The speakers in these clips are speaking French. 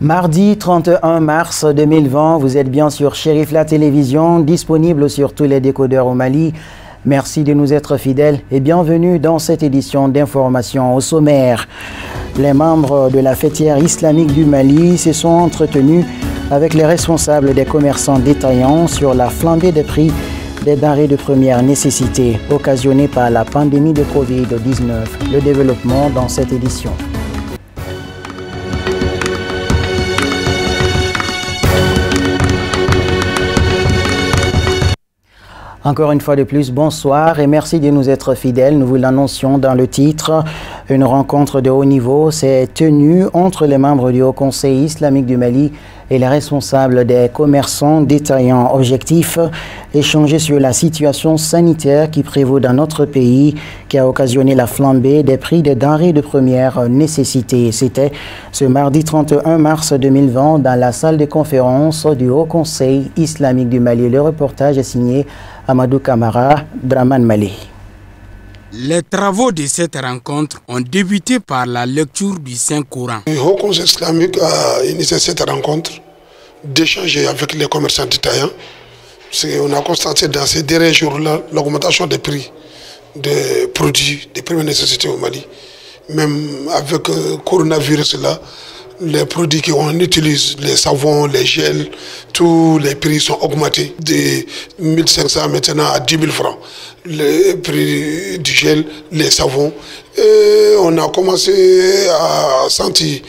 Mardi 31 mars 2020, vous êtes bien sur Chérif la télévision, disponible sur tous les décodeurs au Mali. Merci de nous être fidèles et bienvenue dans cette édition d'information au sommaire. Les membres de la fêtière islamique du Mali se sont entretenus avec les responsables des commerçants détaillants sur la flambée des prix des denrées de première nécessité occasionnée par la pandémie de Covid-19. Le développement dans cette édition. Encore une fois de plus, bonsoir et merci de nous être fidèles. Nous vous l'annoncions dans le titre. Une rencontre de haut niveau s'est tenue entre les membres du Haut Conseil islamique du Mali et les responsables des commerçants détaillants. Objectif, échanger sur la situation sanitaire qui prévaut dans notre pays, qui a occasionné la flambée des prix des denrées de première nécessité. C'était ce mardi 31 mars 2020 dans la salle de conférence du Haut Conseil islamique du Mali. Le reportage est signé Amadou Kamara, Draman Mali. Les travaux de cette rencontre ont débuté par la lecture du Saint-Coran. Le Haut Conseil islamique a initié cette rencontre d'échanger avec les commerçants détaillants. On a constaté dans ces derniers jours-là l'augmentation des prix des produits de première nécessité au Mali. Même avec le coronavirus là, les produits qu'on utilise, les savons, les gels, tous les prix sont augmentés de 1500 maintenant à 10 000 francs. Les prix du gel, les savons. Et on a commencé à sentir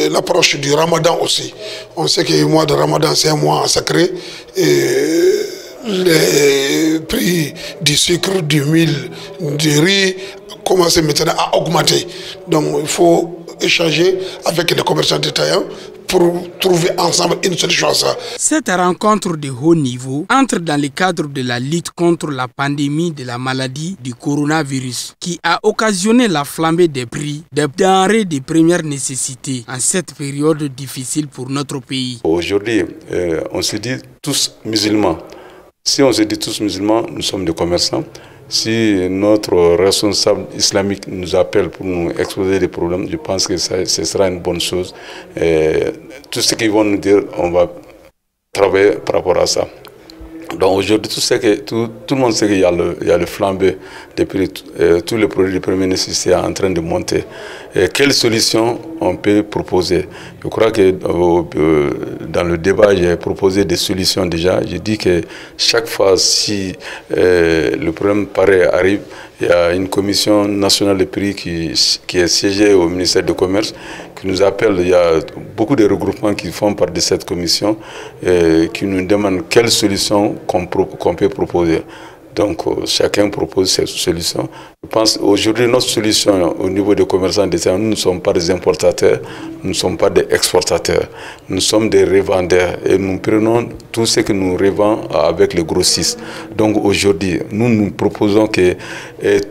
l'approche du Ramadan aussi. On sait que le mois de Ramadan, c'est un mois sacré. Et les prix du sucre, du mil, du riz commencent maintenant à augmenter. Donc il faut échanger avec les commerçants détaillants pour trouver ensemble une solution à ça. Cette rencontre de haut niveau entre dans le cadre de la lutte contre la pandémie de la maladie du coronavirus qui a occasionné la flambée des prix des denrées de première nécessité en cette période difficile pour notre pays. Aujourd'hui, on se dit tous musulmans. Si on se dit tous musulmans, nous sommes des commerçants. Si notre responsable islamique nous appelle pour nous exposer des problèmes, je pense que ce sera une bonne chose. Tout ce qu'ils vont nous dire, on va travailler par rapport à ça. Donc aujourd'hui, tout le monde sait qu'il y a le flambé des prix, tous les produits de première nécessité sont en train de monter. Quelle solution on peut proposer? Je crois que dans le débat, j'ai proposé des solutions déjà. Je dis que chaque fois, si le problème arrive, il y a une commission nationale des prix qui est siégée au ministère du Commerce, qui nous appelle. Il y a beaucoup de regroupements qui font part de cette commission qui nous demandent quelles solutions qu'on peut proposer. Donc chacun propose ses solutions. Je pense aujourd'hui notre solution au niveau des commerçants détaillants, nous ne sommes pas des importateurs, nous ne sommes pas des exportateurs, nous sommes des revendeurs et nous prenons tout ce que nous revendons avec les grossistes. Donc aujourd'hui, nous proposons que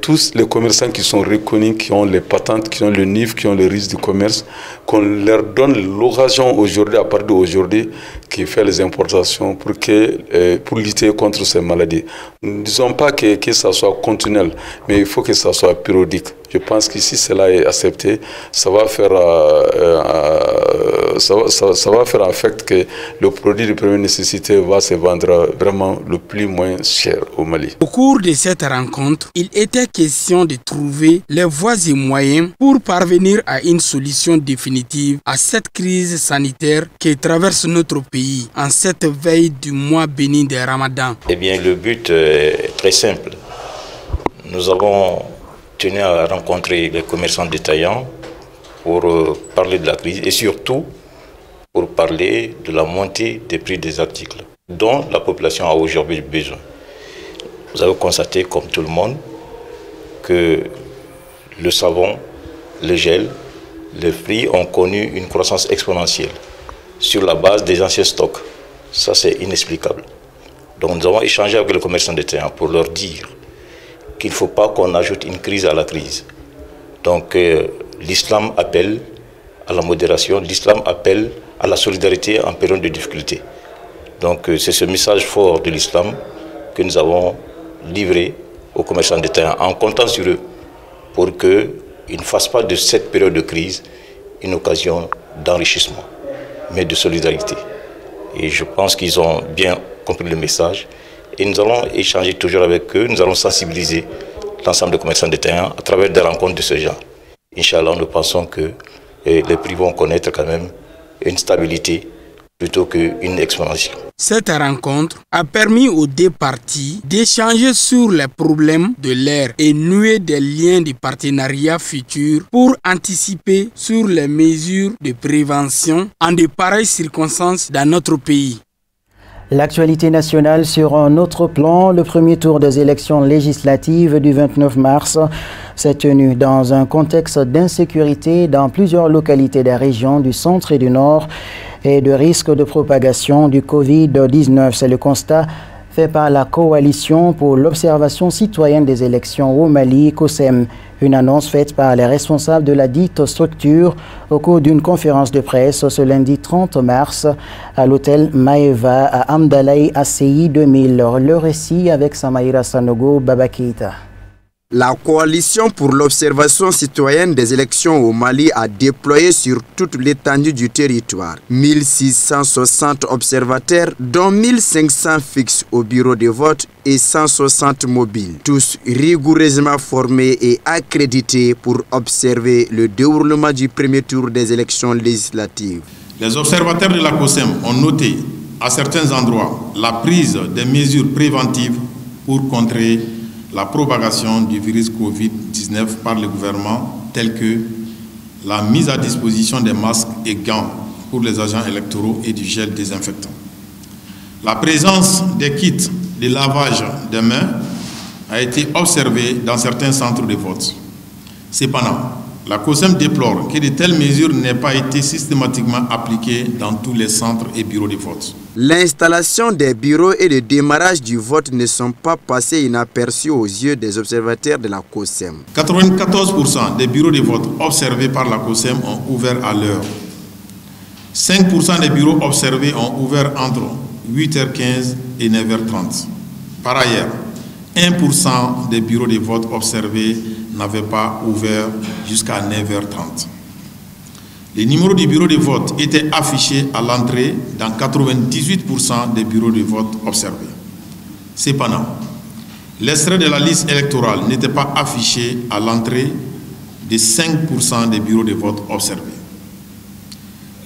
tous les commerçants qui sont reconnus, qui ont les patentes, qui ont le NIF, qui ont le risque du commerce, qu'on leur donne l'occasion aujourd'hui, à partir d'aujourd'hui, qui fait les importations pour lutter contre ces maladies. Nous ne disons pas que ça soit continuel, mais il faut que ça soit périodique. Je pense que si cela est accepté, ça va faire en fait que le produit de première nécessité va se vendre vraiment le plus moins cher au Mali. Au cours de cette rencontre, il était question de trouver les voies et moyens pour parvenir à une solution définitive à cette crise sanitaire qui traverse notre pays en cette veille du mois béni de Ramadan. Eh bien, le but est très simple. Nous avons tenu à rencontrer les commerçants détaillants pour parler de la crise et surtout pour parler de la montée des prix des articles dont la population a aujourd'hui besoin. Vous avez constaté, comme tout le monde, que le savon, le gel, les prix ont connu une croissance exponentielle sur la base des anciens stocks. Ça, c'est inexplicable. Donc nous avons échangé avec les commerçants détaillants pour leur dire qu'il ne faut pas qu'on ajoute une crise à la crise. Donc l'islam appelle à la modération, l'islam appelle à la solidarité en période de difficulté. Donc c'est ce message fort de l'islam que nous avons livré aux commerçants détaillants en comptant sur eux pour qu'ils ne fassent pas de cette période de crise une occasion d'enrichissement. mais de solidarité. Et je pense qu'ils ont bien compris le message. Et nous allons échanger toujours avec eux, nous allons sensibiliser l'ensemble des commerçants détaillants à travers des rencontres de ce genre. Inch'Allah, nous pensons que les prix vont connaître quand même une stabilité plutôt qu'une expansion. Cette rencontre a permis aux deux parties d'échanger sur les problèmes de l'ère et nouer des liens de partenariat futurs pour anticiper sur les mesures de prévention en de pareilles circonstances dans notre pays. L'actualité nationale sur un autre plan, le premier tour des élections législatives du 29 mars s'est tenu dans un contexte d'insécurité dans plusieurs localités des régions du centre et du nord et de risque de propagation du Covid-19. C'est le constat fait par la Coalition pour l'observation citoyenne des élections au Mali, COSEM. Une annonce faite par les responsables de la dite structure au cours d'une conférence de presse ce lundi 30 mars à l'hôtel Maeva à Amdalaï ACI 2000. Le récit avec Samaïra Sanogo Babakita. La Coalition pour l'observation citoyenne des élections au Mali a déployé sur toute l'étendue du territoire 1660 observateurs, dont 1500 fixes au bureau de vote et 160 mobiles, tous rigoureusement formés et accrédités pour observer le déroulement du premier tour des élections législatives. Les observateurs de la COSEM ont noté à certains endroits la prise des mesures préventives pour contrer la propagation du virus Covid-19 par le gouvernement, telles que la mise à disposition des masques et gants pour les agents électoraux et du gel désinfectant. La présence des kits de lavage des mains a été observée dans certains centres de vote. Cependant, la COSEM déplore que de telles mesures n'aient pas été systématiquement appliquées dans tous les centres et bureaux de vote. L'installation des bureaux et le démarrage du vote ne sont pas passés inaperçus aux yeux des observateurs de la COSEM. 94% des bureaux de vote observés par la COSEM ont ouvert à l'heure. 5% des bureaux observés ont ouvert entre 8h15 et 9h30. Par ailleurs, 1% des bureaux de vote observés n'avaient pas ouvert jusqu'à 9h30. Les numéros du bureau de vote étaient affichés à l'entrée dans 98% des bureaux de vote observés. Cependant, l'extrait de la liste électorale n'était pas affiché à l'entrée de 5% des bureaux de vote observés.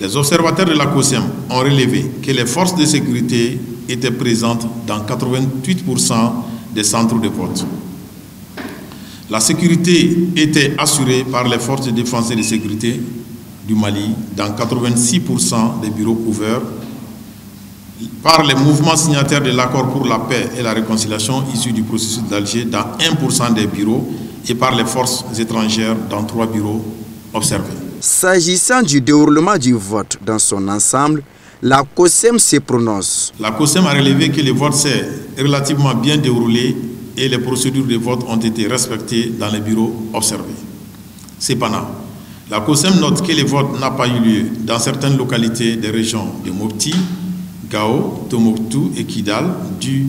Les observateurs de la COSEM ont relevé que les forces de sécurité étaient présentes dans 88% des centres de vote. La sécurité était assurée par les forces de défense et de sécurité du Mali dans 86% des bureaux couverts, par les mouvements signataires de l'accord pour la paix et la réconciliation issus du processus d'Alger dans 1% des bureaux et par les forces étrangères dans 3 bureaux observés. S'agissant du déroulement du vote dans son ensemble, la COSEM se prononce. La COSEM a relevé que le vote s'est relativement bien déroulé et les procédures de vote ont été respectées dans les bureaux observés. Cependant, la COSEM note que le vote n'a pas eu lieu dans certaines localités des régions de Mopti, Gao, Tombouctou et Kidal, dû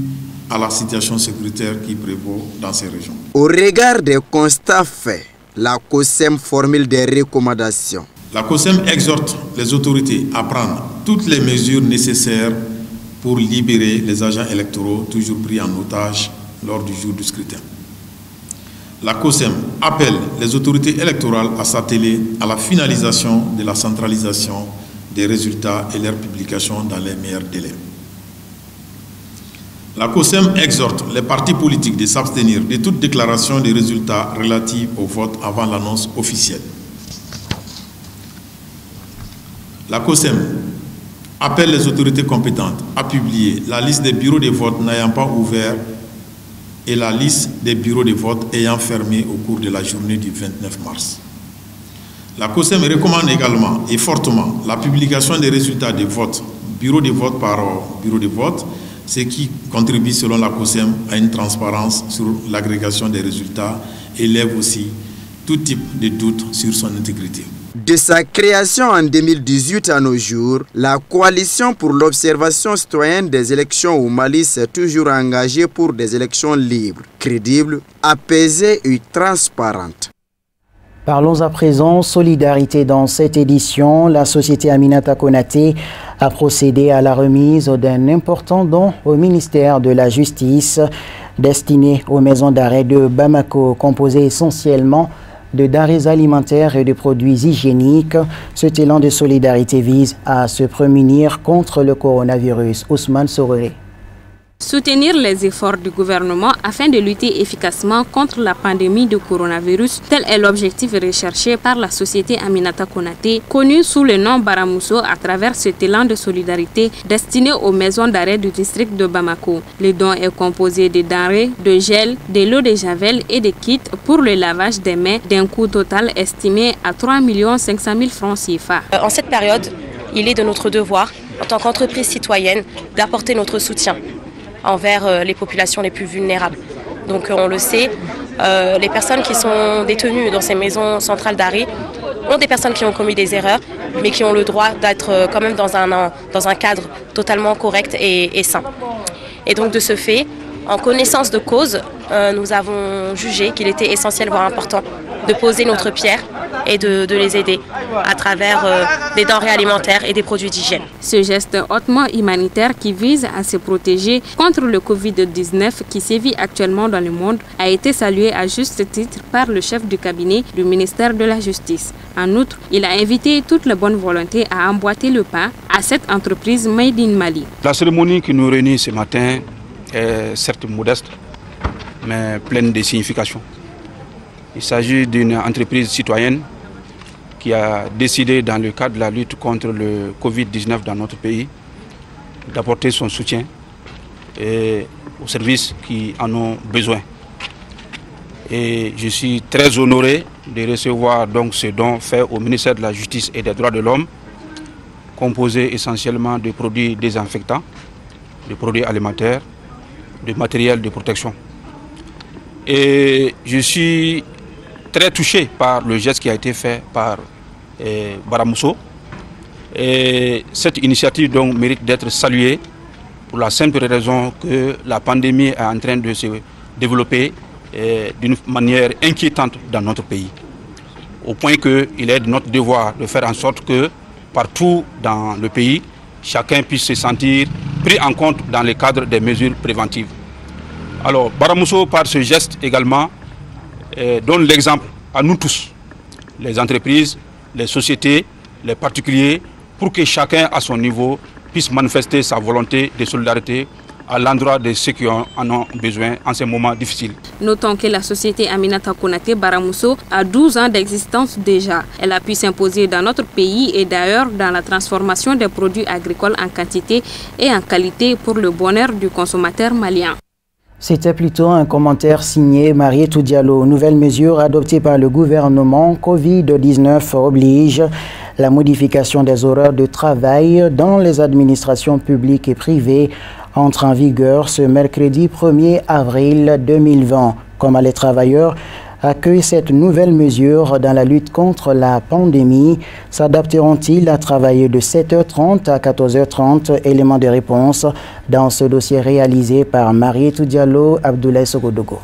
à la situation sécuritaire qui prévaut dans ces régions. Au regard des constats faits, la COSEM formule des recommandations. La COSEM exhorte les autorités à prendre toutes les mesures nécessaires pour libérer les agents électoraux toujours pris en otage lors du jour du scrutin. La COSEM appelle les autorités électorales à s'atteler à la finalisation de la centralisation des résultats et leur publication dans les meilleurs délais. La COSEM exhorte les partis politiques de s'abstenir de toute déclaration des résultats relatifs au vote avant l'annonce officielle. La COSEM appelle les autorités compétentes à publier la liste des bureaux de vote n'ayant pas ouvert et la liste des bureaux de vote ayant fermé au cours de la journée du 29 mars. La COSEM recommande également et fortement la publication des résultats de vote, bureau de vote par bureau de vote, ce qui contribue selon la COSEM à une transparence sur l'agrégation des résultats et lève aussi tout type de doute sur son intégrité. De sa création en 2018 à nos jours, la Coalition pour l'observation citoyenne des élections au Mali s'est toujours engagée pour des élections libres, crédibles, apaisées et transparentes. Parlons à présent solidarité dans cette édition. La société Aminata Konaté a procédé à la remise d'un important don au ministère de la Justice destiné aux maisons d'arrêt de Bamako, composé essentiellement de denrées alimentaires et de produits hygiéniques. Cet élan de solidarité vise à se prémunir contre le coronavirus. Ousmane Sororé. Soutenir les efforts du gouvernement afin de lutter efficacement contre la pandémie de coronavirus, tel est l'objectif recherché par la société Aminata Konaté, connue sous le nom Baramousso, à travers cet élan de solidarité destiné aux maisons d'arrêt du district de Bamako. Le don est composé de denrées, de gel, de l'eau de javel et de kits pour le lavage des mains d'un coût total estimé à 3 500 000 francs CFA. En cette période, il est de notre devoir, en tant qu'entreprise citoyenne, d'apporter notre soutien envers les populations les plus vulnérables. Donc on le sait, les personnes qui sont détenues dans ces maisons centrales d'arrêt ont des personnes qui ont commis des erreurs, mais qui ont le droit d'être quand même dans un cadre totalement correct et sain. Et donc de ce fait, en connaissance de cause, nous avons jugé qu'il était essentiel, voire important, de poser notre pierre et de les aider à travers des denrées alimentaires et des produits d'hygiène. Ce geste hautement humanitaire qui vise à se protéger contre le Covid-19 qui sévit actuellement dans le monde a été salué à juste titre par le chef du cabinet du ministère de la Justice. En outre, il a invité toute la bonne volonté à emboîter le pas à cette entreprise Made in Mali. La cérémonie qui nous réunit ce matin est certes modeste, mais pleine de signification. Il s'agit d'une entreprise citoyenne qui a décidé, dans le cadre de la lutte contre le Covid-19 dans notre pays, d'apporter son soutien aux services qui en ont besoin. Et je suis très honoré de recevoir donc ce don fait au ministère de la Justice et des Droits de l'Homme, composé essentiellement de produits désinfectants, de produits alimentaires, de matériel de protection. Et je suis très touché par le geste qui a été fait par Baramousso. Et cette initiative donc mérite d'être saluée pour la simple raison que la pandémie est en train de se développer d'une manière inquiétante dans notre pays. Au point qu'il est de notre devoir de faire en sorte que partout dans le pays, chacun puisse se sentir pris en compte dans le cadre des mesures préventives. Alors Baramousso, par ce geste également, donne l'exemple à nous tous, les entreprises, les sociétés, les particuliers, pour que chacun à son niveau puisse manifester sa volonté de solidarité à l'endroit de ceux qui en ont besoin en ces moments difficiles. Notons que la société Aminata Konaté Baramousso a 12 ans d'existence déjà. Elle a pu s'imposer dans notre pays et d'ailleurs dans la transformation des produits agricoles en quantité et en qualité pour le bonheur du consommateur malien. C'était plutôt un commentaire signé Marietou Diallo. Nouvelle mesure adoptée par le gouvernement, Covid-19 oblige la modification des horaires de travail dans les administrations publiques et privées entre en vigueur ce mercredi 1er avril 2020. Comment les travailleurs accueillent cette nouvelle mesure dans la lutte contre la pandémie? S'adapteront-ils à travailler de 7h30 à 14h30? Élément de réponse dans ce dossier réalisé par Marietou Diallo, Abdoulaye Sogodogo.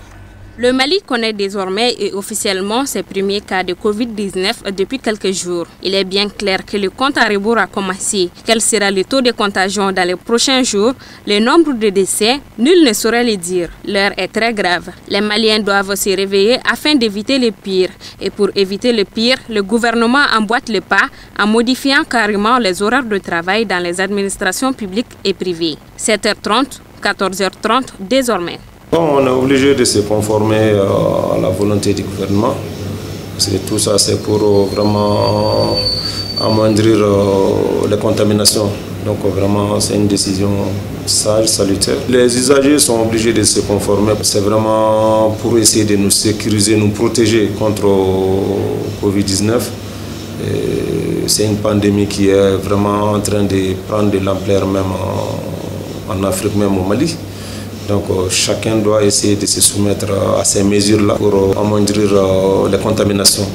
Le Mali connaît désormais et officiellement ses premiers cas de Covid-19 depuis quelques jours. Il est bien clair que le compte à rebours a commencé. Quel sera le taux de contagion dans les prochains jours? Le nombre de décès, nul ne saurait le dire. L'heure est très grave. Les Maliens doivent se réveiller afin d'éviter le pire. Et pour éviter le pire, le gouvernement emboîte le pas en modifiant carrément les horaires de travail dans les administrations publiques et privées. 7h30, 14h30 désormais. On est obligé de se conformer à la volonté du gouvernement. Tout ça, c'est pour vraiment amoindrir les contaminations. Donc vraiment, c'est une décision sage, salutaire. Les usagers sont obligés de se conformer. C'est vraiment pour essayer de nous sécuriser, nous protéger contre le Covid-19. C'est une pandémie qui est vraiment en train de prendre de l'ampleur même en Afrique, même au Mali. Donc chacun doit essayer de se soumettre à ces mesures-là pour amoindrir les contaminations.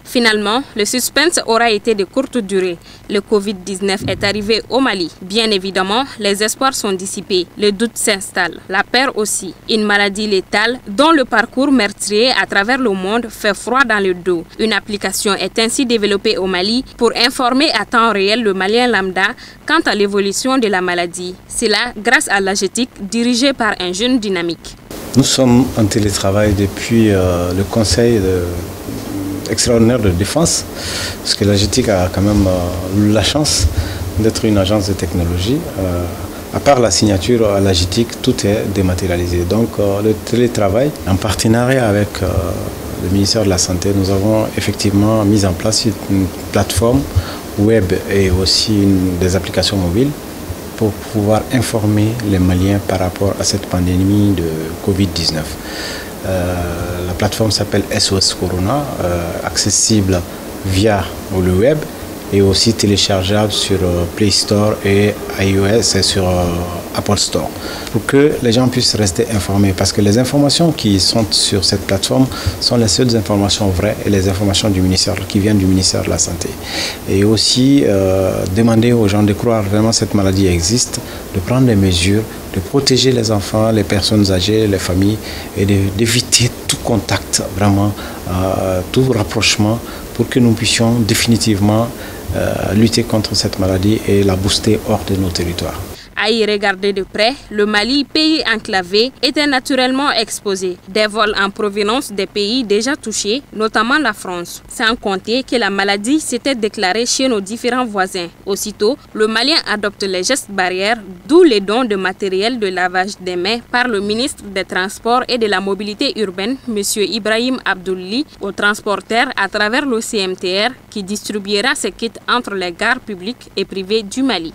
Finalement, le suspense aura été de courte durée. Le Covid-19 est arrivé au Mali. Bien évidemment, les espoirs sont dissipés. Le doute s'installe. La peur aussi. Une maladie létale dont le parcours meurtrier à travers le monde fait froid dans le dos. Une application est ainsi développée au Mali pour informer à temps réel le Malien lambda quant à l'évolution de la maladie. C'est là grâce à l'AGETIC dirigée par un jeune dynamique. Nous sommes en télétravail depuis le Conseil extraordinaire de défense, parce que l'AGETIC a quand même la chance d'être une agence de technologie. À part la signature à l'AGETIC, tout est dématérialisé. Donc le télétravail, en partenariat avec le ministère de la Santé, nous avons effectivement mis en place une plateforme web et aussi des applications mobiles pour pouvoir informer les Maliens par rapport à cette pandémie de Covid-19. La plateforme s'appelle SOS Corona, accessible via le web et aussi téléchargeable sur Play Store et iOS et sur Apple Store, pour que les gens puissent rester informés, parce que les informations qui sont sur cette plateforme sont les seules informations vraies et les informations du ministère, qui viennent du ministère de la Santé. Et aussi demander aux gens de croire vraiment que cette maladie existe, de prendre des mesures, de protéger les enfants, les personnes âgées, les familles, et d'éviter tout contact, vraiment tout rapprochement, pour que nous puissions définitivement lutter contre cette maladie et la booster hors de nos territoires. À y regarder de près, le Mali, pays enclavé, était naturellement exposé. Des vols en provenance des pays déjà touchés, notamment la France. Sans compter que la maladie s'était déclarée chez nos différents voisins. Aussitôt, le Malien adopte les gestes barrières, d'où les dons de matériel de lavage des mains par le ministre des Transports et de la Mobilité urbaine, M. Ibrahim Abdouli, aux transporteurs à travers le CMTR, qui distribuera ces kits entre les gares publiques et privées du Mali.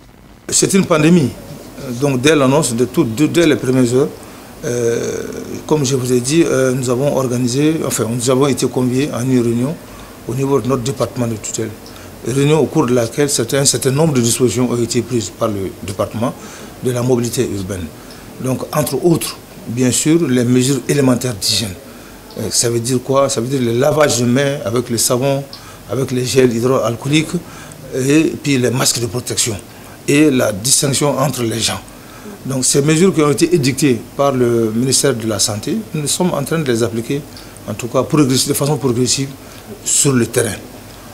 C'est une pandémie. Donc dès l'annonce, dès les premières heures, comme je vous ai dit, nous avons été conviés à une réunion au niveau de notre département de tutelle. Une réunion au cours de laquelle un certain nombre de dispositions ont été prises par le département de la mobilité urbaine. Donc entre autres, bien sûr, les mesures élémentaires d'hygiène. Ça veut dire quoi? Ça veut dire le lavage de mains avec le savon, avec les gels hydroalcooliques et puis les masques de protection et la distinction entre les gens. Donc ces mesures qui ont été édictées par le ministère de la Santé, nous sommes en train de les appliquer, en tout cas de façon progressive, sur le terrain.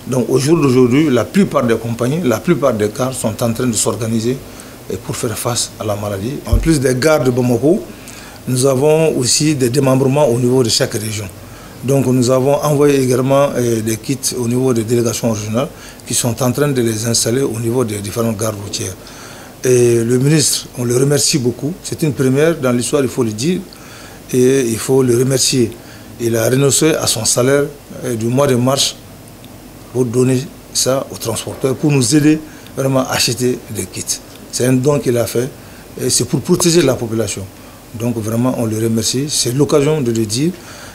Donc au jour d'aujourd'hui, la plupart des compagnies, la plupart des cars sont en train de s'organiser pour faire face à la maladie. En plus des gares de Bamako, nous avons aussi des démembrements au niveau de chaque région. Donc nous avons envoyé également des kits au niveau des délégations régionales qui sont en train de les installer au niveau des différentes gares routières. Et le ministre, on le remercie beaucoup. C'est une première dans l'histoire, il faut le dire. Et il faut le remercier. Il a renoncé à son salaire du mois de mars pour donner ça aux transporteurs, pour nous aider vraiment à acheter des kits. C'est un don qu'il a fait et c'est pour protéger la population. Donc vraiment, on le remercie. C'est l'occasion de le dire.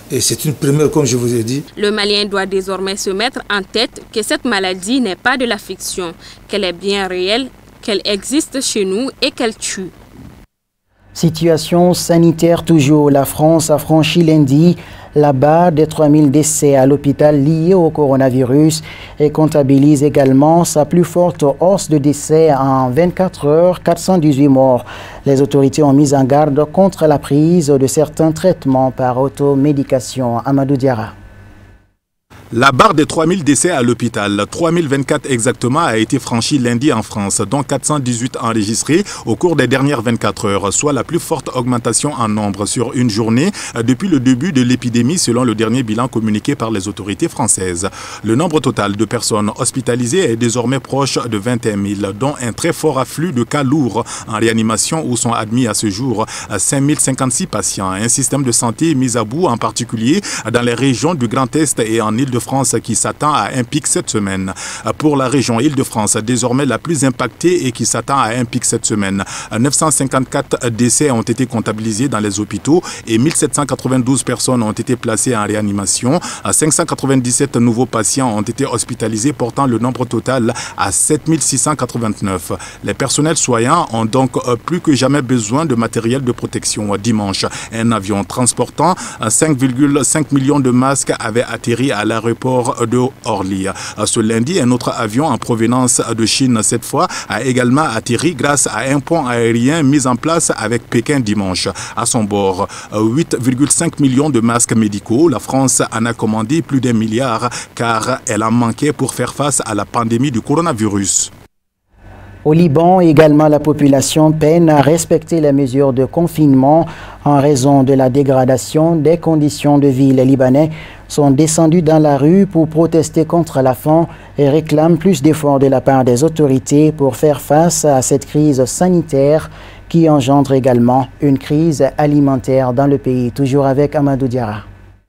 Et c'est une première, comme je vous ai dit. Le Malien doit désormais se mettre en tête que cette maladie n'est pas de la fiction, qu'elle est bien réelle, qu'elle existe chez nous et qu'elle tue. Situation sanitaire toujours. La France a franchi lundi la barre des 3000 décès à l'hôpital liés au coronavirus et comptabilise également sa plus forte hausse de décès en 24 heures, 418 morts. Les autorités ont mis en garde contre la prise de certains traitements par automédication. Amadou Diarra. La barre des 3000 décès à l'hôpital, 3024 exactement, a été franchie lundi en France, dont 418 enregistrés au cours des dernières 24 heures, soit la plus forte augmentation en nombre sur une journée depuis le début de l'épidémie selon le dernier bilan communiqué par les autorités françaises. Le nombre total de personnes hospitalisées est désormais proche de 21 000, dont un très fort afflux de cas lourds en réanimation où sont admis à ce jour 5056 patients. Un système de santé mis à bout, en particulier dans les régions du Grand Est et en Île-de-France qui s'attend à un pic cette semaine. Pour la région Île-de-France, désormais la plus impactée et qui s'attend à un pic cette semaine. 954 décès ont été comptabilisés dans les hôpitaux et 1792 personnes ont été placées en réanimation. 597 nouveaux patients ont été hospitalisés, portant le nombre total à 7689. Les personnels soignants ont donc plus que jamais besoin de matériel de protection. Dimanche, un avion transportant 5,5 millions de masques avait atterri à La l'aéroport de Orly. Ce lundi, un autre avion en provenance de Chine, cette fois, a également atterri grâce à un pont aérien mis en place avec Pékin dimanche. À son bord, 8,5 millions de masques médicaux. La France en a commandé plus d'1 milliard car elle en manquait pour faire face à la pandémie du coronavirus. Au Liban, également, la population peine à respecter les mesures de confinement en raison de la dégradation des conditions de vie. Les Libanais sont descendus dans la rue pour protester contre la faim et réclament plus d'efforts de la part des autorités pour faire face à cette crise sanitaire qui engendre également une crise alimentaire dans le pays. Toujours avec Amadou Diarra.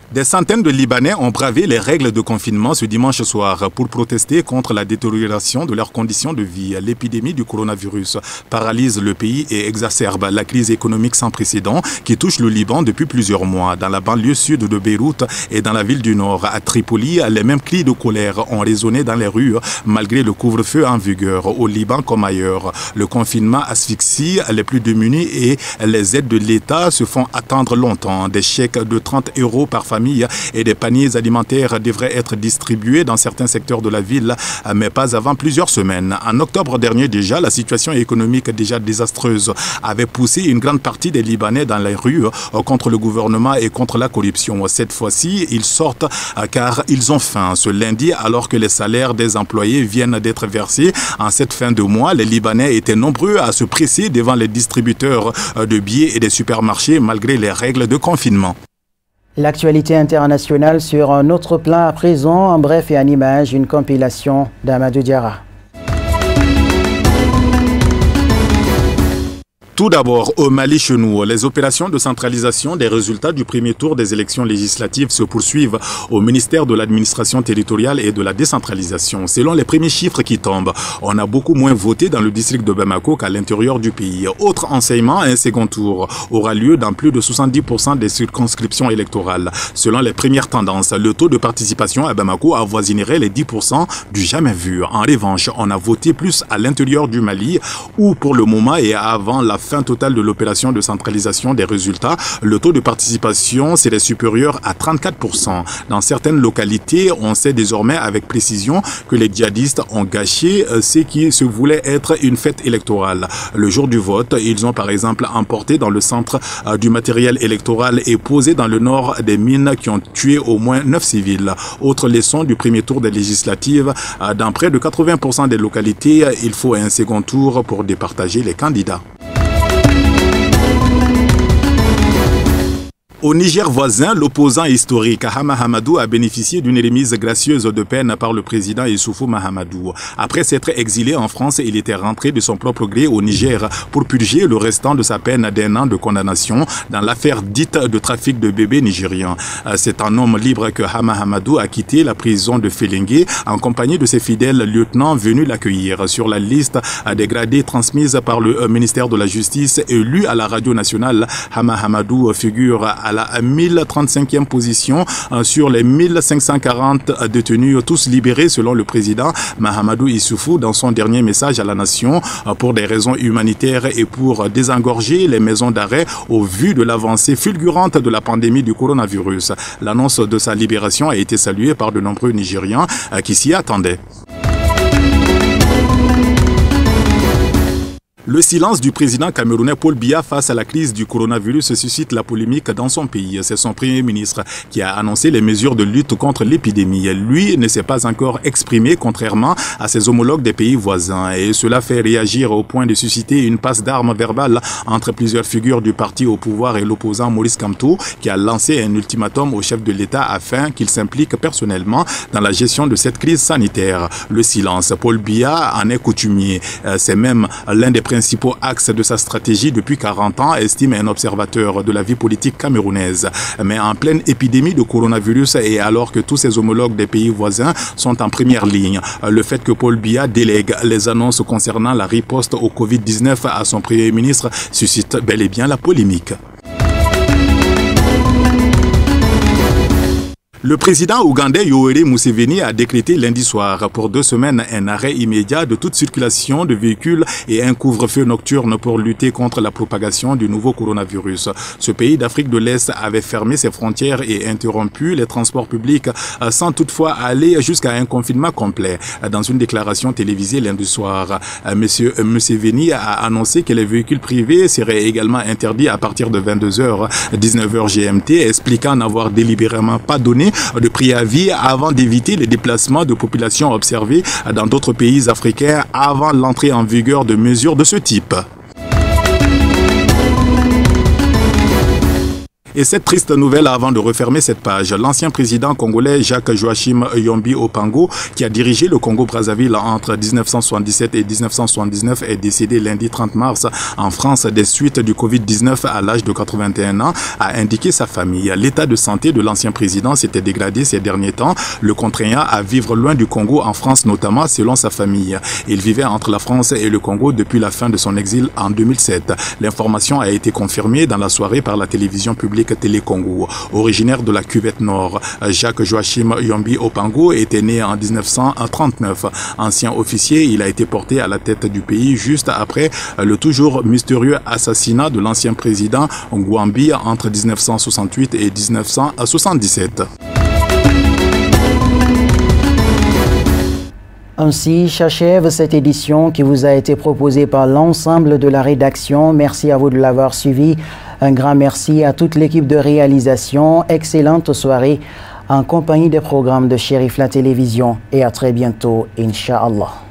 Des centaines de Libanais ont bravé les règles de confinement ce dimanche soir pour protester contre la détérioration de leurs conditions de vie. L'épidémie du coronavirus paralyse le pays et exacerbe la crise économique sans précédent qui touche le Liban depuis plusieurs mois. Dans la banlieue sud de Beyrouth et dans la ville du Nord, à Tripoli, les mêmes cris de colère ont résonné dans les rues malgré le couvre-feu en vigueur. Au Liban comme ailleurs, le confinement asphyxie les plus démunis et les aides de l'État se font attendre longtemps. Des chèques de 30 € par famille et des paniers alimentaires devraient être distribués dans certains secteurs de la ville, mais pas avant plusieurs semaines. En octobre dernier déjà, la situation économique déjà désastreuse avait poussé une grande partie des Libanais dans les rues contre le gouvernement et contre la corruption. Cette fois-ci, ils sortent car ils ont faim. Ce lundi, alors que les salaires des employés viennent d'être versés en cette fin de mois, les Libanais étaient nombreux à se presser devant les distributeurs de billets et des supermarchés malgré les règles de confinement. L'actualité internationale sur un autre plan à présent, en bref et en image, une compilation d'Amadou Diarra. Tout d'abord, au Mali chez nous, les opérations de centralisation des résultats du premier tour des élections législatives se poursuivent au ministère de l'administration territoriale et de la décentralisation. Selon les premiers chiffres qui tombent, on a beaucoup moins voté dans le district de Bamako qu'à l'intérieur du pays. Autre enseignement, un second tour aura lieu dans plus de 70% des circonscriptions électorales. Selon les premières tendances, le taux de participation à Bamako avoisinerait les 10% du jamais vu. En revanche, on a voté plus à l'intérieur du Mali où pour le moment et avant la fin totale de l'opération de centralisation des résultats, le taux de participation serait supérieur à 34%. Dans certaines localités, on sait désormais avec précision que les djihadistes ont gâché ce qui se voulait être une fête électorale. Le jour du vote, ils ont par exemple emporté dans le centre du matériel électoral et posé dans le nord des mines qui ont tué au moins 9 civils. Autre leçon du premier tour des législatives, dans près de 80% des localités, il faut un second tour pour départager les candidats. Au Niger voisin, l'opposant historique Hama Hamadou a bénéficié d'une remise gracieuse de peine par le président Issoufou Mahamadou. Après s'être exilé en France, il était rentré de son propre gré au Niger pour purger le restant de sa peine d'1 an de condamnation dans l'affaire dite de trafic de bébés nigérians. C'est un homme libre que Hama Hamadou a quitté la prison de Filengue en compagnie de ses fidèles lieutenants venus l'accueillir. Sur la liste des gradés transmise par le ministère de la Justice et lu à la radio nationale, Hama Hamadou figure à la 1035e position sur les 1540 détenus, tous libérés selon le président Mahamadou Issoufou dans son dernier message à la nation pour des raisons humanitaires et pour désengorger les maisons d'arrêt au vu de l'avancée fulgurante de la pandémie du coronavirus. L'annonce de sa libération a été saluée par de nombreux Nigérians qui s'y attendaient. Le silence du président camerounais Paul Biya face à la crise du coronavirus suscite la polémique dans son pays. C'est son premier ministre qui a annoncé les mesures de lutte contre l'épidémie. Lui ne s'est pas encore exprimé contrairement à ses homologues des pays voisins. Et cela fait réagir au point de susciter une passe d'armes verbale entre plusieurs figures du parti au pouvoir et l'opposant Maurice Kamto qui a lancé un ultimatum au chef de l'État afin qu'il s'implique personnellement dans la gestion de cette crise sanitaire. Le silence, Paul Biya en est coutumier. C'est même l'un des principaux axes de sa stratégie depuis 40 ans, estime un observateur de la vie politique camerounaise. Mais en pleine épidémie de coronavirus et alors que tous ses homologues des pays voisins sont en première ligne, le fait que Paul Biya délègue les annonces concernant la riposte au Covid-19 à son premier ministre suscite bel et bien la polémique. Le président ougandais Yoweri Museveni a décrété lundi soir pour 2 semaines un arrêt immédiat de toute circulation de véhicules et un couvre-feu nocturne pour lutter contre la propagation du nouveau coronavirus. Ce pays d'Afrique de l'Est avait fermé ses frontières et interrompu les transports publics sans toutefois aller jusqu'à un confinement complet. Dans une déclaration télévisée lundi soir, M. Museveni a annoncé que les véhicules privés seraient également interdits à partir de 22h, 19h GMT, expliquant n'avoir délibérément pas donné de préavis avant d'éviter les déplacements de populations observés dans d'autres pays africains avant l'entrée en vigueur de mesures de ce type. Et cette triste nouvelle avant de refermer cette page, l'ancien président congolais Jacques-Joachim Yombi Opango, qui a dirigé le Congo-Brazzaville entre 1977 et 1979, est décédé lundi 30 mars en France des suites du Covid-19 à l'âge de 81 ans, a indiqué sa famille. L'état de santé de l'ancien président s'était dégradé ces derniers temps, le contraignant à vivre loin du Congo, en France notamment, selon sa famille. Il vivait entre la France et le Congo depuis la fin de son exil en 2007. L'information a été confirmée dans la soirée par la télévision publique Télé Congo. Originaire de la Cuvette Nord, Jacques-Joachim Yombi Opango était né en 1939. Ancien officier, il a été porté à la tête du pays juste après le toujours mystérieux assassinat de l'ancien président Ngouambi entre 1968 et 1977. Ainsi s'achève cette édition qui vous a été proposée par l'ensemble de la rédaction. Merci à vous de l'avoir suivi. Un grand merci à toute l'équipe de réalisation. Excellente soirée en compagnie des programmes de Chérif la Télévision et à très bientôt, Inch'Allah.